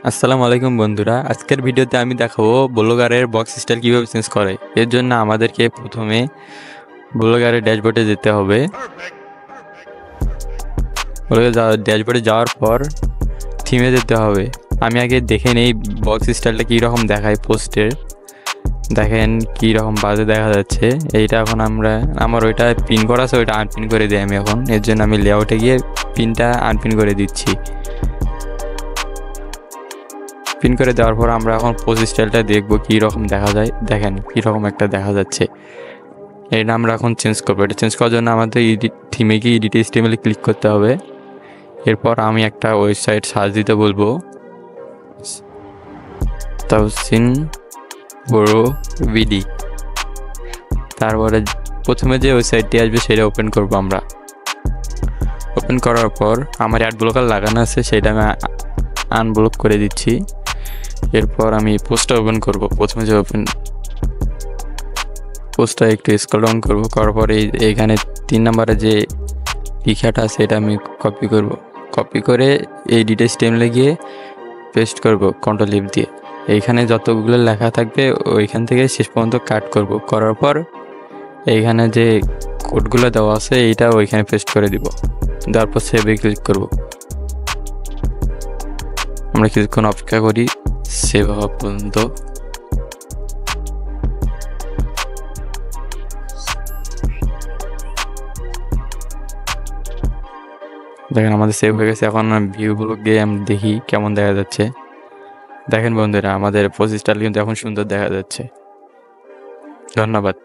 আসসালামু আলাইকুম বন্ধুরা, আজকের ভিডিওতে আমি দেখাবো ব্লগারের বক্স স্টাইল কীভাবে চেঞ্জ করে। এর জন্য আমাদেরকে প্রথমে ব্লগারের ড্যাশবোর্ডে যেতে হবে। ড্যাশবোর্ডে যাওয়ার পর থিমে যেতে হবে। আমি আগে দেখে নেই বক্স স্টাইলটা কীরকম দেখায় পোস্টের। দেখেন কীরকম বাজে দেখা যাচ্ছে। এইটা এখন আমার ওইটা পিন করা আছে, ওইটা আনপিন করে দিই আমি এখন। এর জন্য আমি লেআউটে গিয়ে পিনটা আনপিন করে দিচ্ছি। পিন করে দেওয়ার পর আমরা এখন পোস্ট স্টাইলটা দেখবো কীরকম দেখা যায়। দেখেন কীরকম একটা দেখা যাচ্ছে। এটা আমরা এখন চেঞ্জ করবো। এটা চেঞ্জ করার জন্য আমাদের থিমে গিয়ে এডিট HTML ক্লিক করতে হবে। এরপর আমি একটা ওয়েবসাইট সার্চ দিতে বলবো, তাওসিন বড়ো ভিডি। তারপরে প্রথমে যে ওয়েবসাইটটি আসবে সেটা ওপেন করবো আমরা। ওপেন করার পর আমার অ্যাড ব্লকার লাগানো আছে, সেটা আমি আনব্লক করে দিচ্ছি। এরপর আমি পোস্টটা ওপেন করব। প্রথমে যে পোস্টটা একটু স্ক্রল ডাউন করবো, করার পরে এইখানে 3 নম্বরে যে লেখাটা আছে এটা আমি কপি করে এডিট HTML গিয়ে পেস্ট করব কন্ট্রোল F দিয়ে। এইখানে যতগুলো লেখা থাকবে ওইখান থেকে শেষ পর্যন্ত কাট করব। করার পর এইখানে যে কোডগুলো দেওয়া আছে এইটা ওইখানে পেস্ট করে দিব। তারপর সেভে ক্লিক করব। আমরা কিছুক্ষণ অপেক্ষা করি সেভ হওয়া পর্যন্ত। দেখেন আমাদের সেভ হয়ে গেছে। এখন ভিউগুলো গিয়ে আমি দেখি কেমন দেখা যাচ্ছে। দেখেন বন্ধুরা, আমাদের পোস্ট স্টাইল কিন্তু এখন সুন্দর দেখা যাচ্ছে। ধন্যবাদ।